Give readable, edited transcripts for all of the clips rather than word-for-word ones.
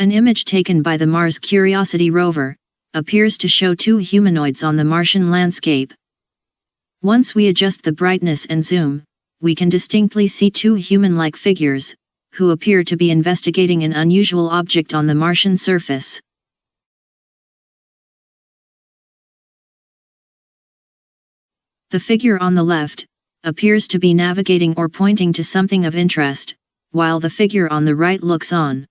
An image taken by the Mars Curiosity rover appears to show two humanoids on the Martian landscape. Once we adjust the brightness and zoom, we can distinctly see two human-like figures, who appear to be investigating an unusual object on the Martian surface. The figure on the left appears to be navigating or pointing to something of interest, while the figure on the right looks on.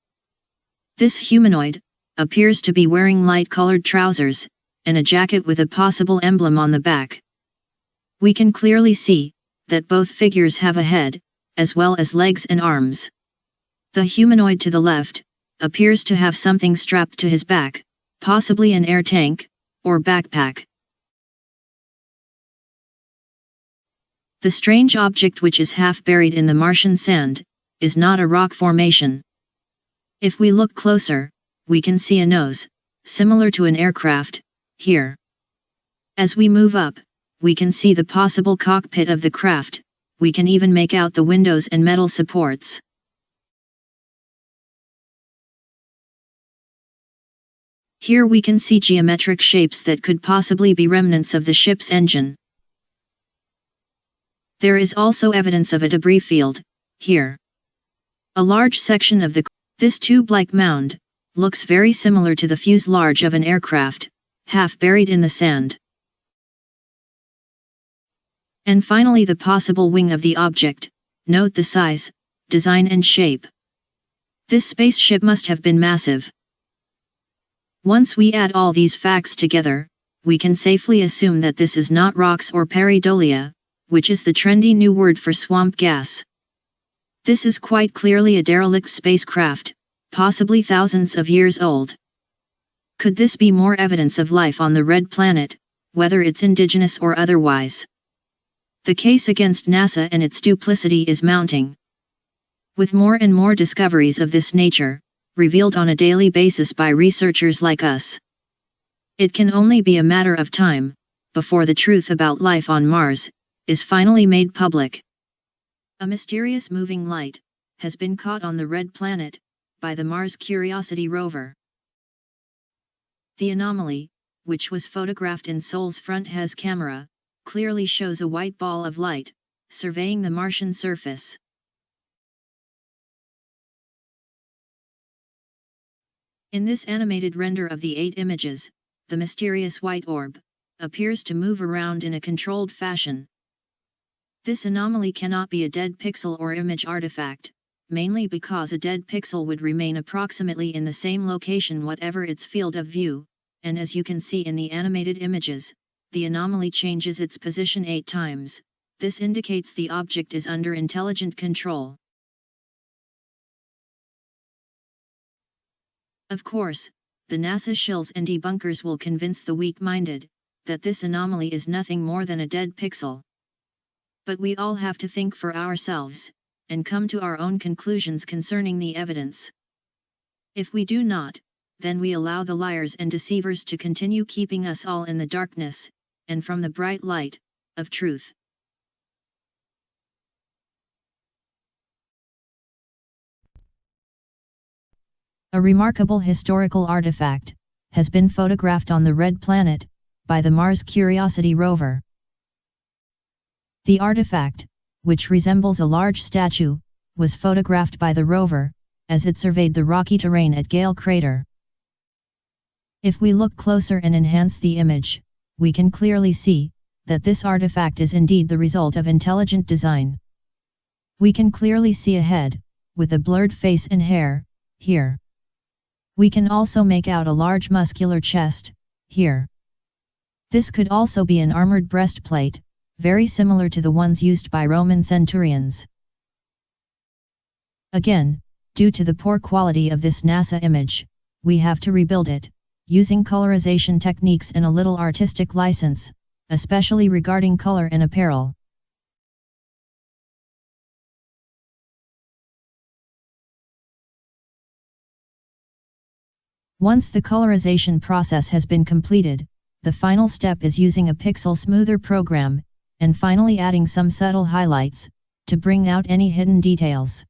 This humanoid appears to be wearing light-colored trousers and a jacket with a possible emblem on the back. We can clearly see that both figures have a head, as well as legs and arms. The humanoid to the left appears to have something strapped to his back, possibly an air tank or backpack. The strange object, which is half buried in the Martian sand, is not a rock formation. If we look closer, we can see a nose, similar to an aircraft, here. As we move up, we can see the possible cockpit of the craft. We can even make out the windows and metal supports. Here we can see geometric shapes that could possibly be remnants of the ship's engine. There is also evidence of a debris field, here. A large section of this tube-like mound looks very similar to the fuselage of an aircraft, half buried in the sand. And finally, the possible wing of the object. Note the size, design and shape. This spaceship must have been massive. Once we add all these facts together, we can safely assume that this is not rocks or pareidolia, which is the trendy new word for swamp gas. This is quite clearly a derelict spacecraft, possibly thousands of years old. Could this be more evidence of life on the red planet, whether it's indigenous or otherwise? The case against NASA and its duplicity is mounting. With more and more discoveries of this nature, revealed on a daily basis by researchers like us, it can only be a matter of time before the truth about life on Mars is finally made public. A mysterious moving light has been caught on the red planet by the Mars Curiosity rover. The anomaly, which was photographed in Sol's front-HES camera, clearly shows a white ball of light surveying the Martian surface. In this animated render of the 8 images, the mysterious white orb appears to move around in a controlled fashion. This anomaly cannot be a dead pixel or image artifact, mainly because a dead pixel would remain approximately in the same location whatever its field of view, and as you can see in the animated images, the anomaly changes its position 8 times. This indicates the object is under intelligent control. Of course, the NASA shills and debunkers will convince the weak-minded that this anomaly is nothing more than a dead pixel. But we all have to think for ourselves, and come to our own conclusions concerning the evidence. If we do not, then we allow the liars and deceivers to continue keeping us all in the darkness, and from the bright light of truth. A remarkable historical artifact has been photographed on the red planet by the Mars Curiosity rover. The artifact, which resembles a large statue, was photographed by the rover as it surveyed the rocky terrain at Gale Crater. If we look closer and enhance the image, we can clearly see that this artifact is indeed the result of intelligent design. We can clearly see a head with a blurred face and hair here. We can also make out a large muscular chest here. This could also be an armored breastplate, very similar to the ones used by Roman centurions. Again, due to the poor quality of this NASA image, we have to rebuild it, using colorization techniques and a little artistic license, especially regarding color and apparel. Once the colorization process has been completed, the final step is using a pixel smoother program, and finally adding some subtle highlights, to bring out any hidden details.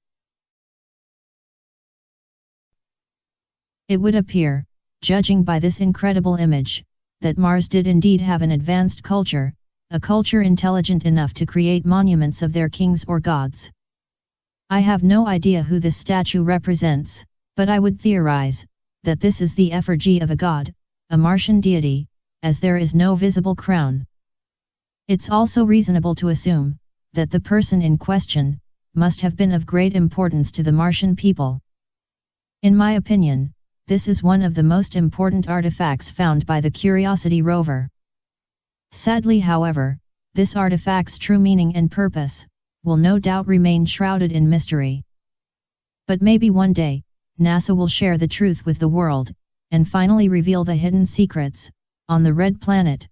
It would appear, judging by this incredible image, that Mars did indeed have an advanced culture, a culture intelligent enough to create monuments of their kings or gods. I have no idea who this statue represents, but I would theorize that this is the effigy of a god, a Martian deity, as there is no visible crown. It's also reasonable to assume that the person in question must have been of great importance to the Martian people. In my opinion, this is one of the most important artifacts found by the Curiosity rover. Sadly, however, this artifact's true meaning and purpose will no doubt remain shrouded in mystery. But maybe one day, NASA will share the truth with the world, and finally reveal the hidden secrets on the Red Planet.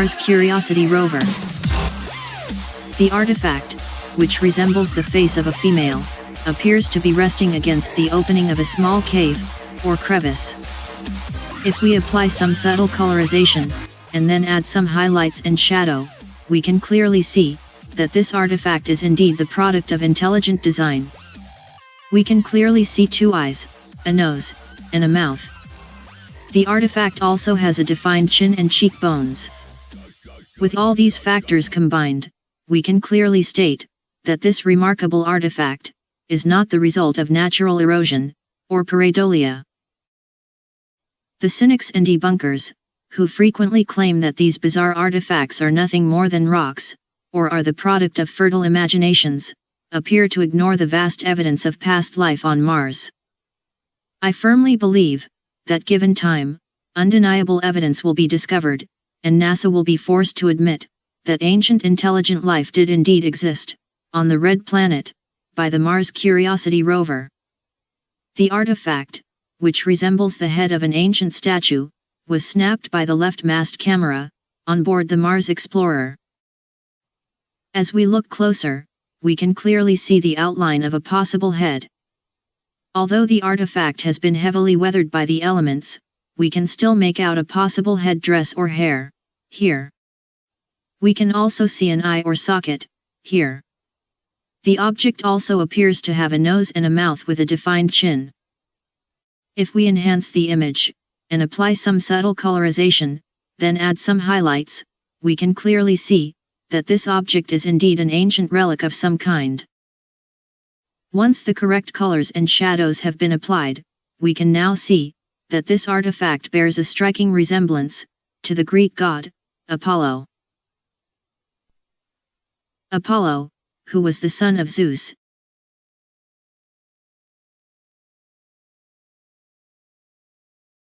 Mars Curiosity rover. The artifact, which resembles the face of a female, appears to be resting against the opening of a small cave, or crevice. If we apply some subtle colorization, and then add some highlights and shadow, we can clearly see that this artifact is indeed the product of intelligent design. We can clearly see two eyes, a nose, and a mouth. The artifact also has a defined chin and cheekbones. With all these factors combined, we can clearly state that this remarkable artifact is not the result of natural erosion or pareidolia. The cynics and debunkers, who frequently claim that these bizarre artifacts are nothing more than rocks, or are the product of fertile imaginations, appear to ignore the vast evidence of past life on Mars. I firmly believe that given time, undeniable evidence will be discovered, and NASA will be forced to admit that ancient intelligent life did indeed exist on the Red Planet by the Mars Curiosity rover. The artifact, which resembles the head of an ancient statue, was snapped by the left mast camera on board the Mars Explorer. As we look closer, we can clearly see the outline of a possible head. Although the artifact has been heavily weathered by the elements, we can still make out a possible headdress or hair, here. We can also see an eye or socket, here. The object also appears to have a nose and a mouth with a defined chin. If we enhance the image, and apply some subtle colorization, then add some highlights, we can clearly see that this object is indeed an ancient relic of some kind. Once the correct colors and shadows have been applied, we can now see that this artifact bears a striking resemblance to the Greek god, Apollo. Apollo, who was the son of Zeus,